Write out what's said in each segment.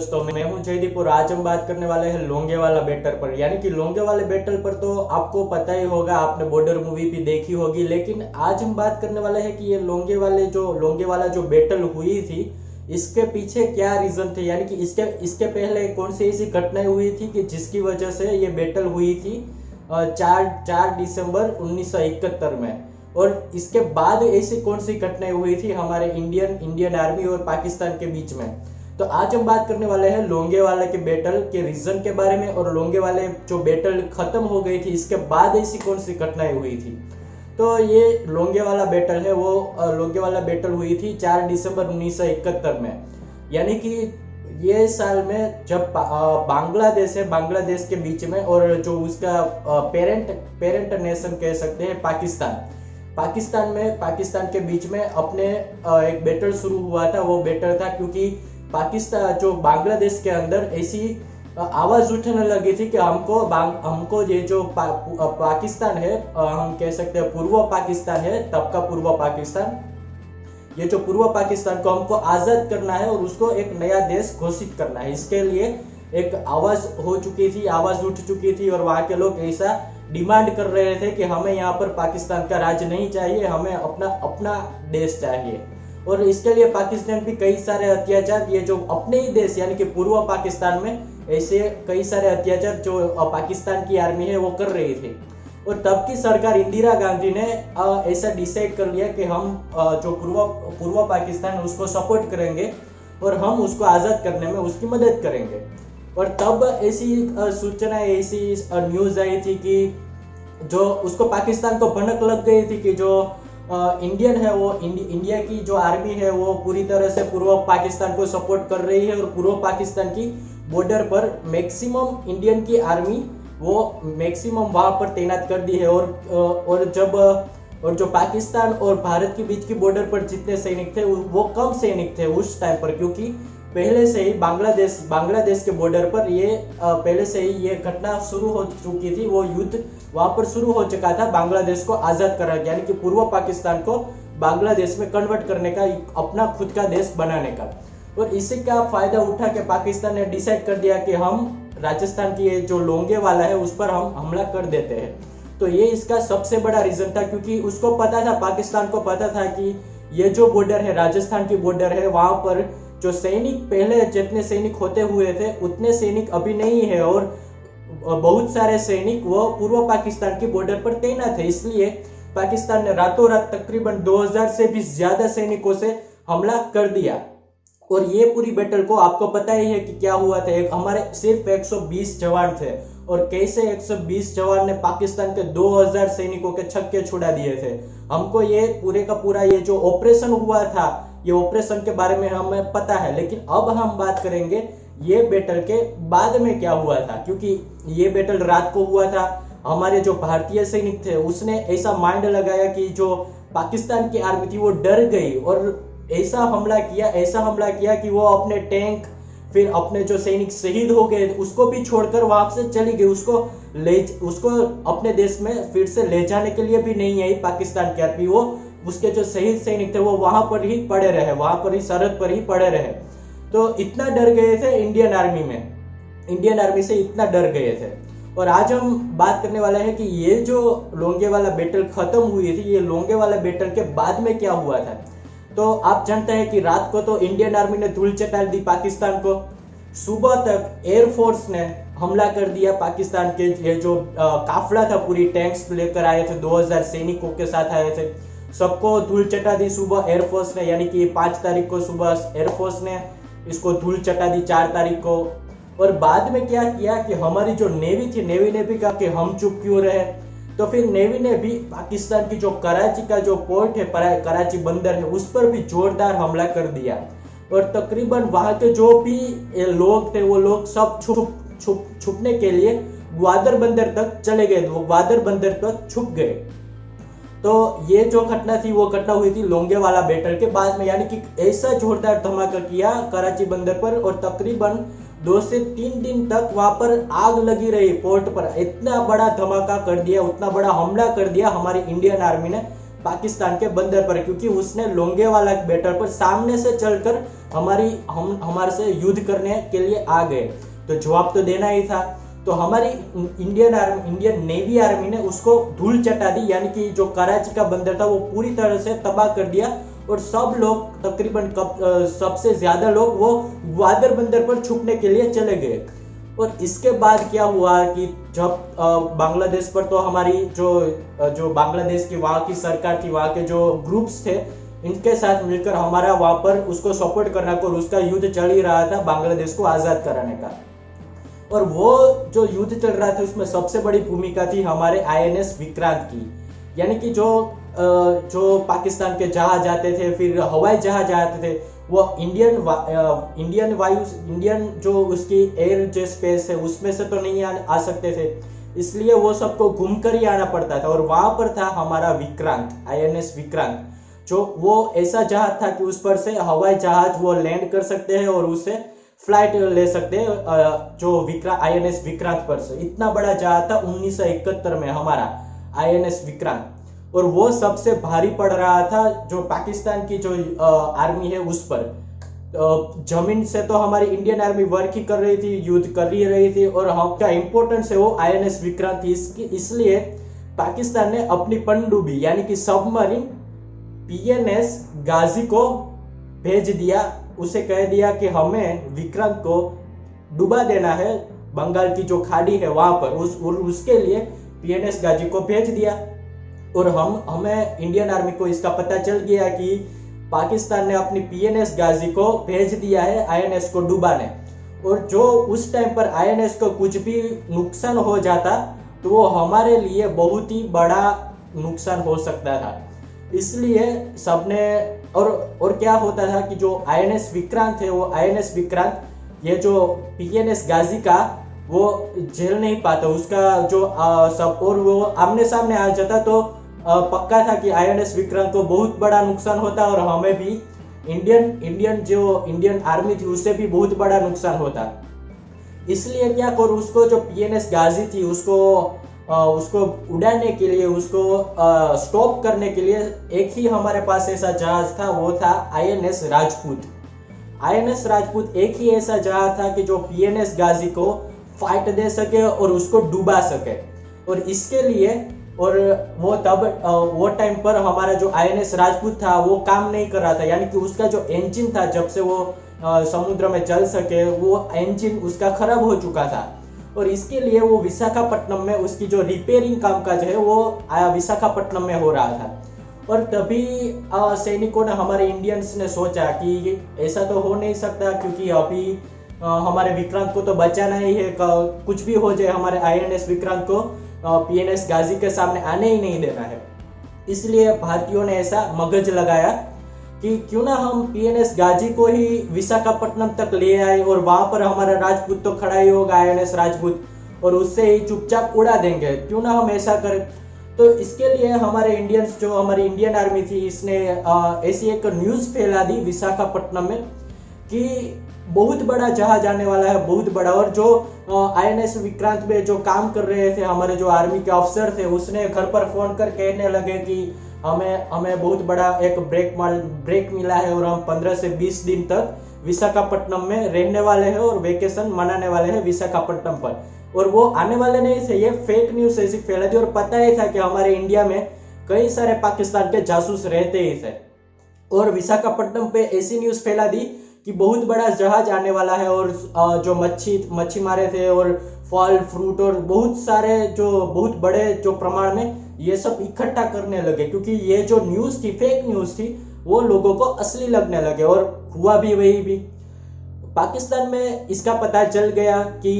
दोस्तों, मैं हूं जयदीप और आज हम बात करने वाले हैं लोंगेवाला बैटल पर। यानी कि लोंगेवाला बैटल पर तो आपको पता ही होगा, आपने बॉर्डर मूवी भी देखी होगी। लेकिन आज हम बात करने वाले हैं कि ये लोंगेवाला जो बैटल हुई थी, इसके पीछे क्या रीजन थे। यानी कि इसके पहले कौन सी ऐसी घटनाएं हुई थी कि जिसकी वजह से ये बैटल हुई थी 4 दिसंबर 1971 में। और इसके बाद ऐसी कौन सी घटनाएं हुई थी हमारे इंडियन आर्मी और पाकिस्तान के बीच में। तो आज हम बात करने वाले हैं लोंगेवाला के बैटल के रीजन के बारे में, और लोंगेवाला जो बैटल खत्म हो गई थी इसके बाद ऐसी कौन सी घटनाएं हुई थी। तो ये लोंगेवाला बैटल है, वो लोंगेवाला बैटल हुई थी 4 दिसंबर 1971 में। यानी कि ये साल में जब बांग्लादेश है, बांग्लादेश के बीच में, और जो उसका पेरेंट नेशन कह सकते हैं पाकिस्तान के बीच में अपने एक बैटल शुरू हुआ था। वो बैटल था क्योंकि पाकिस्तान जो बांग्लादेश के अंदर ऐसी आवाज उठने लगी थी कि हमको ये जो पाकिस्तान है, हम कह सकते हैं पूर्व पाकिस्तान है, तब का पूर्व पाकिस्तान, ये जो पूर्व पाकिस्तान को हमको आजाद करना है और उसको एक नया देश घोषित करना है। इसके लिए एक आवाज उठ चुकी थी और वहां के लोग ऐसा डिमांड कर रहे थे कि हमें यहाँ पर पाकिस्तान का राज नहीं चाहिए, हमें अपना देश चाहिए। और इसके लिए पाकिस्तान भी कई सारे अत्याचार, ये जो अपने ही देश यानी कि पूर्व पाकिस्तान में ऐसे कई सारे अत्याचार जो पाकिस्तान की आर्मी है वो कर रही थी। और तब की सरकार इंदिरा गांधी ने ऐसा डिसाइड कर लिया कि हम जो पूर्व पाकिस्तान है उसको सपोर्ट करेंगे और हम उसको आजाद करने में उसकी मदद करेंगे। और तब ऐसी सूचना, ऐसी न्यूज आई थी कि जो उसको पाकिस्तान को भनक लग गई थी कि जो इंडियन है वो इंडिया की जो आर्मी है वो पूरी तरह से पूर्व पाकिस्तान को सपोर्ट कर रही है, और पूर्व पाकिस्तान की बॉर्डर पर मैक्सिमम इंडियन की आर्मी वो मैक्सिमम वहां पर तैनात कर दी है। और जो पाकिस्तान और भारत के बीच की बॉर्डर पर जितने सैनिक थे वो कम सैनिक थे उस टाइम पर, क्योंकि पहले से ही बांग्लादेश के बॉर्डर पर ये पहले से ही ये घटना शुरू हो चुकी थी। वो युद्ध वहां पर शुरू हो चुका था बांग्लादेश को आजाद करने, यानी कि पूर्व पाकिस्तान को बांग्लादेश में कन्वर्ट करने का, अपना खुद का देश बनाने का। और इसी का फायदा उठा के पाकिस्तान ने डिसाइड कर दिया कि हम राजस्थान की जो लोंगेवाला है उस पर हम हमला कर देते हैं। तो ये इसका सबसे बड़ा रीजन था, क्योंकि उसको पता था, पाकिस्तान को पता था कि ये जो बॉर्डर है, राजस्थान की बॉर्डर है, वहां पर जो सैनिक पहले जितने सैनिक होते हुए थे उतने सैनिक अभी नहीं है, और बहुत सारे सैनिक वो पूर्व पाकिस्तान की बॉर्डर पर तैनात है। इसलिए पाकिस्तान ने रातों रात तकरीबन 2000 से भी ज्यादा सैनिकों से हमला कर दिया। और ये पूरी बैटल को आपको पता ही है कि क्या हुआ था। हमारे सिर्फ 120 जवान थे, और कैसे 120 जवान ने पाकिस्तान के 2000 सैनिकों के छक्के छुड़ा दिए थे। हमको ये पूरे का पूरा ये जो ऑपरेशन हुआ था, ये ऑपरेशन के बारे में हमें पता है। लेकिन अब हम बात करेंगे ये बैटल के बाद में क्या हुआ था, क्योंकि ये बैटल रात को हुआ था। हमारे जो भारतीय सैनिक थे उसने ऐसा माइंड लगाया कि जो पाकिस्तान की आर्मी थी वो डर गई, और ऐसा हमला किया कि वो अपने टैंक, फिर अपने जो सैनिक शहीद हो गए उसको भी छोड़कर वहां से चली गई। उसको अपने देश में फिर से ले जाने के लिए भी नहीं आई पाकिस्तान की आर्मी। वो उसके जो शहीद सैनिक थे वो वहां पर ही पड़े रहे, वहां पर ही सरहद पर ही पड़े रहे। तो इतना डर गए थे इंडियन आर्मी से इतना डर गए थे। और आज हम बात करने वाले हैं कि ये जो लोंगेवाला बैटल खत्म हुई थी, ये लोंगेवाला बैटल के बाद में क्या हुआ था। तो आप जानते हैं कि रात को तो इंडियन आर्मी ने धूल चटा दी पाकिस्तान को। सुबह तक एयरफोर्स ने हमला कर दिया पाकिस्तान के, ये जो काफिला था पूरी टैंक्स लेकर आए थे, 2000 सैनिकों के साथ आए थे, सबको धूल चटा दी सुबह एयरफोर्स ने। यानी कि 5 तारीख को सुबह एयरफोर्स ने इसको धूल चटा दी, 4 तारीख को। और बाद में क्या किया कि हमारी जो नेवी थी, नेवी ने भी कहा कि हम चुप क्यों रहे। तो फिर नेवी ने भी पाकिस्तान की जो कराची का जो पोर्ट है, कराची बंदर है, उस पर भी जोरदार हमला कर दिया। और तकरीबन वहां के जो भी लोग थे वो लोग सब छुपने के लिए ग्वादर बंदर तक चले गए, वो ग्वादर बंदर तक छुप गए। तो ये जो घटना थी वो घटना हुई थी लोंगेवाला बैटल के बाद में। यानी कि ऐसा जोरदार धमाका किया कराची बंदर पर, और तकरीबन 2 से 3 दिन तक वहां पर आग लगी रही पोर्ट पर। इतना बड़ा धमाका कर दिया, उतना बड़ा हमला कर दिया हमारी इंडियन आर्मी ने पाकिस्तान के बंदर पर, क्योंकि उसने लोंगेवाला बेटर पर सामने से चलकर हमारे से युद्ध करने के लिए आ गए, तो जवाब तो देना ही था। तो हमारी इंडियन नेवी आर्मी ने उसको धूल चटा दी, यानी कि जो कराची का बंदर था वो पूरी तरह से तबाह कर दिया, और सब लोग तकरीबन सबसे ज्यादा लोग वो ग्वादर बंदर पर छुपने के लिए चले गए। और इसके बाद क्या हुआ कि जब बांग्लादेश पर, तो हमारी जो बांग्लादेश की वहाँ की सरकार थी, वहाँ के जो ग्रुप्स थे, इनके साथ मिलकर हमारा वहाँ पर उसको सपोर्ट करना और उसका युद्ध चल ही रहा था बांग्लादेश को आजाद कराने का। और वो जो युद्ध चल रहा था उसमें सबसे बड़ी भूमिका थी हमारे INS विक्रांत की, यानी कि जो पाकिस्तान के जहाज आते थे, फिर हवाई जहाज आते थे, वो इंडियन जो उसकी एयर जो स्पेस है उसमें से तो नहीं आ सकते थे, इसलिए वो सबको घूम कर ही आना पड़ता था। और वहां पर था हमारा विक्रांत, INS विक्रांत, जो वो ऐसा जहाज था कि उस पर से हवाई जहाज वो लैंड कर सकते हैं और उससे फ्लाइट ले सकते हैं, जो INS विक्रांत पर से। इतना बड़ा जहाज था 1971 में हमारा INS विक्रांत, और वो सबसे भारी पड़ रहा था जो पाकिस्तान की जो आर्मी है उस पर। जमीन से तो हमारी इंडियन आर्मी वर्क ही कर रही थी, युद्ध कर ही रही थी, और हम क्या इंपॉर्टेंस है वो INS विक्रांत थी, इसलिए पाकिस्तान ने अपनी पनडुब्बी यानी कि सबमरीन PNS गाजी को भेज दिया। उसे कह दिया कि हमें विक्रांत को डुबा देना है बंगाल की जो खाड़ी है वहां पर, उसके लिए PNS गाजी को भेज दिया। और हमें इंडियन आर्मी को इसका पता चल गया कि पाकिस्तान ने अपनी PNS गाजी को भेज दिया है INS को डुबाने, और जो उस टाइम पर INS को कुछ भी नुकसान हो जाता तो वो हमारे लिए बहुत ही बड़ा नुकसान हो सकता था। इसलिए सबने और क्या होता था कि जो INS विक्रांत है, वो INS विक्रांत ये जो PNS गाजी का वो झेल नहीं पाता, उसका जो सब और वो आमने सामने आ जाता तो पक्का था कि INS विक्रांत को बहुत बड़ा नुकसान होता, और हमें भी इंडियन आर्मी थी उससे भी बहुत बड़ा नुकसान होता। इसलिए क्या करो, उसको जो PNS गाजी थी उसको उड़ाने के लिए, उसको स्टॉप करने के लिए एक ही हमारे पास ऐसा जहाज था, वो था INS राजपूत। INS राजपूत एक ही ऐसा जहाज था कि जो PNS गाजी को फाइट दे सके और उसको डुबा सके। और इसके लिए वो टाइम पर हमारा जो INS राजपूत था वो काम नहीं कर रहा था, यानी कि उसका जो इंजन था, जब से वो समुद्र में चल सके वो इंजन उसका खराब हो चुका था, और इसके लिए वो विशाखापट्टनम में उसकी जो रिपेयरिंग कामकाज है वो विशाखापट्टनम में हो रहा था। और तभी सैनिकों ने, हमारे इंडियंस ने सोचा कि ऐसा तो हो नहीं सकता, क्योंकि अभी हमारे विक्रांत को तो बचाना ही है, कुछ भी हो जाए हमारे INS विक्रांत को PNS गाजी के सामने आने ही नहीं देना है। इसलिए भारतीयों ने ऐसा मगज लगाया कि क्यों ना हम PNS गाजी को ही विशाखापट्टनम तक ले आए, और वहां पर हमारा राजपूत तो खड़ा ही होगा INS राजपूत, और उससे ही चुपचाप उड़ा देंगे, क्यों ना हम ऐसा करें। तो इसके लिए हमारे इंडियंस, जो हमारी इंडियन आर्मी थी, इसने ऐसी एक न्यूज फैला दी विशाखापट्टनम में कि बहुत बड़ा जहाज आने वाला है, बहुत बड़ा। और जो INS विक्रांत में जो काम कर रहे थे हमारे जो आर्मी के अफसर थे, उसने घर पर फोन कर कहने लगे कि हमें बहुत बड़ा एक ब्रेक मिला है, और हम 15 से 20 दिन तक विशाखापट्टनम में रहने वाले हैं और वेकेशन मनाने वाले हैं विशाखापट्टनम पर। और वो आने वाले नहीं थे, ये फेक न्यूज ऐसी फैला दी, और पता ही था कि हमारे इंडिया में कई सारे पाकिस्तान के जासूस रहते ही थे, और विशाखापट्टनम पे ऐसी न्यूज फैला दी कि बहुत बड़ा जहाज आने वाला है, और जो मच्छी मारे थे और फल फ्रूट और बहुत सारे जो बहुत बड़े जो प्रमाण में ये सब इकट्ठा करने लगे, क्योंकि ये जो न्यूज थी, फेक न्यूज थी, वो लोगों को असली लगने लगे। और हुआ भी वही भी। पाकिस्तान में इसका पता चल गया कि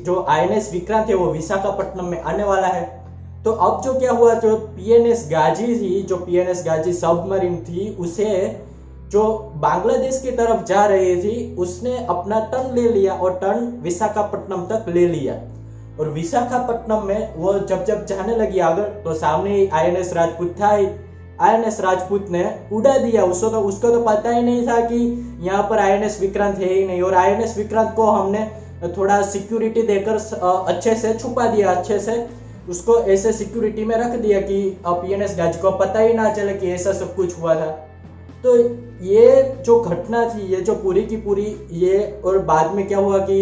जो INS विक्रांत है वो विशाखापट्टनम में आने वाला है। तो अब जो क्या हुआ, जो PNS गाजी थी, जो PNS गाजी सबमरीन थी, उसे जो बांग्लादेश की तरफ जा रही थी उसने अपना टर्न ले लिया, और टर्न विशाखापट्टनम तक ले लिया। और विशाखापट्टनम में वो जब जाने लगी आगे, तो सामने ही INS राजपूत था ही। INS राजपूत ने उड़ा दिया, उसको तो पता ही नहीं था कि यहाँ पर INS विक्रांत है ही नहीं। और INS विक्रांत को हमने थोड़ा सिक्योरिटी देकर अच्छे से छुपा दिया, अच्छे से उसको ऐसे सिक्योरिटी में रख दिया कि PNS गाजी को पता ही ना चले कि ऐसा सब कुछ हुआ था। तो ये जो घटना थी, ये जो पूरी की पूरी ये, और बाद में क्या हुआ कि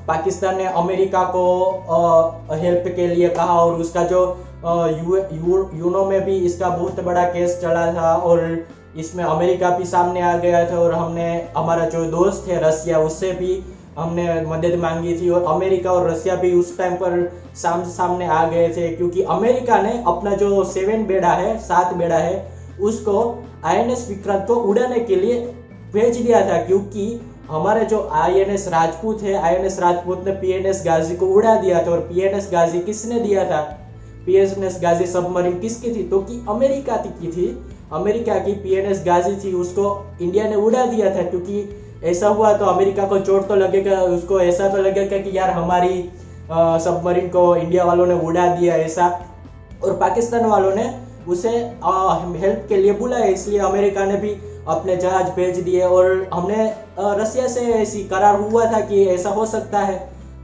पाकिस्तान ने अमेरिका को हेल्प के लिए कहा, और उसका जो यूनो में भी इसका बहुत बड़ा केस चला था, और इसमें अमेरिका भी सामने आ गया था, और हमने हमारा जो दोस्त है रसिया, उससे भी हमने मदद मांगी थी, और अमेरिका और रसिया भी उस टाइम पर सामने आ गए थे, क्योंकि अमेरिका ने अपना जो 7 बेड़ा है उसको INS विक्रांत को उड़ाने के लिए भेज दिया था, क्योंकि हमारे जो INS राजपूत है, INS राजपूत ने PNS गाजी को उड़ा दिया था। और PNS गाजी किसने दिया था? PNS गाजी सबमरीन किसकी थी? तो कि अमेरिका की थी, अमेरिका की PNS गाजी थी, उसको इंडिया ने उड़ा दिया था। क्योंकि ऐसा हुआ तो अमेरिका को चोट तो लगेगा, उसको ऐसा तो लगेगा कि यार हमारी सबमरीन को इंडिया वालों ने उड़ा दिया ऐसा, और पाकिस्तान वालों ने उसे हेल्प के लिए बुलाया, इसलिए अमेरिका ने भी अपने जहाज भेज दिए। और हमने रसिया से ऐसी करार हुआ था कि ऐसा हो सकता है,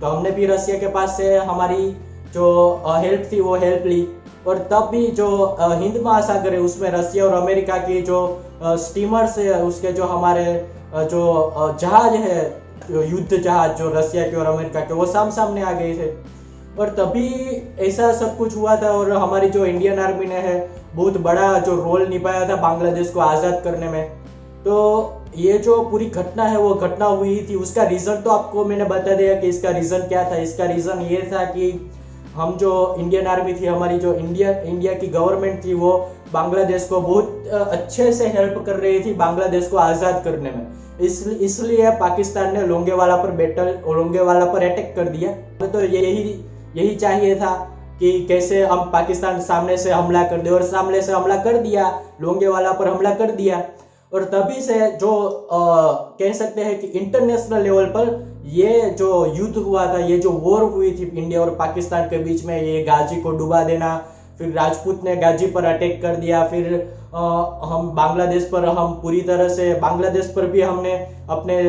तो हमने भी रसिया के पास से हमारी जो हेल्प थी वो हेल्प ली। और तब भी जो हिंद महासागर है उसमें रसिया और अमेरिका की जो स्टीमर्स है, उसके जो हमारे जो जहाज है, युद्ध जहाज जो रसिया के और अमेरिका के, वो सामने आ गए थे। और तभी ऐसा सब कुछ हुआ था। और हमारी जो इंडियन आर्मी ने है बहुत बड़ा जो रोल निभाया था बांग्लादेश को आज़ाद करने में। तो ये जो पूरी घटना है वो घटना हुई थी, उसका रीज़न तो आपको मैंने बता दिया कि इसका रीज़न क्या था। इसका रीज़न ये था कि हम जो इंडियन आर्मी थी, हमारी जो इंडिया की गवर्नमेंट थी, वो बांग्लादेश को बहुत अच्छे से हेल्प कर रही थी बांग्लादेश को आज़ाद करने में। इसलिए पाकिस्तान ने लोंगेवाला पर अटैक कर दिया। तो यही चाहिए था कि कैसे हम पाकिस्तान सामने से हमला कर दे, और सामने से हमला कर दिया, लोंगेवाला पर हमला कर दिया। और तभी से जो कह सकते हैं कि इंटरनेशनल लेवल पर ये जो युद्ध हुआ था, ये जो वॉर हुई थी इंडिया और पाकिस्तान के बीच में, ये गाजी को डुबा देना, फिर राजपूत ने गाजी पर अटैक कर दिया, फिर हम बांग्लादेश पर, हम पूरी तरह से बांग्लादेश पर भी हमने अपने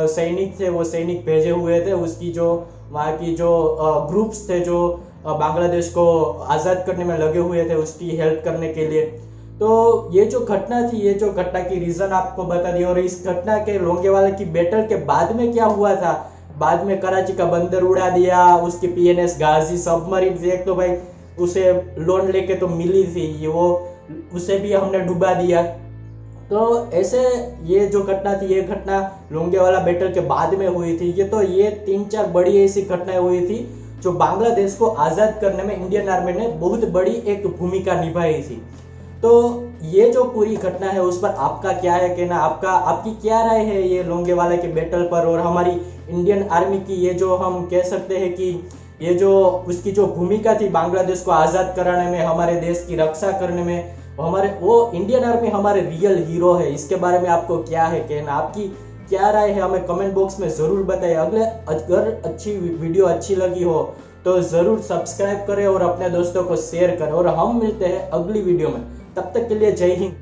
सैनिक थे वो सैनिक भेजे हुए थे, उसकी जो वहाँ की जो ग्रुप्स थे जो बांग्लादेश को आज़ाद करने में लगे हुए थे उसकी हेल्प करने के लिए। तो ये जो घटना थी, ये जो घटना की रीज़न आपको बता दिया। और इस घटना के लोंगेवाला की बैटल के बाद में क्या हुआ था, बाद में कराची का बंदर उड़ा दिया, उसकी PNS गाजी सबमरीन थी, एक तो भाई उसे लोन लेके तो मिली थी, ये वो उसे भी हमने डुबा दिया। तो ऐसे ये जो घटना थी, ये घटना लोंगेवाला बैटल के बाद में हुई थी। ये 3-4 बड़ी ऐसी घटनाएं हुई थी जो बांग्लादेश को आज़ाद करने में इंडियन आर्मी ने बहुत बड़ी एक भूमिका निभाई थी। तो ये जो पूरी घटना है उस पर आपका क्या है कहना, आपकी क्या राय है ये लोंगेवाला के बैटल पर, और हमारी इंडियन आर्मी की ये जो हम कह सकते हैं कि ये जो उसकी जो भूमिका थी बांग्लादेश को आज़ाद कराने में, हमारे देश की रक्षा करने में, वो इंडियन आर्मी हमारे रियल हीरो है। इसके बारे में आपको क्या है कहना, आपकी क्या राय है हमें कमेंट बॉक्स में ज़रूर बताइए। अगर वीडियो अच्छी लगी हो तो ज़रूर सब्सक्राइब करें और अपने दोस्तों को शेयर करें, और हम मिलते हैं अगली वीडियो में। तब तक के लिए जय हिंद।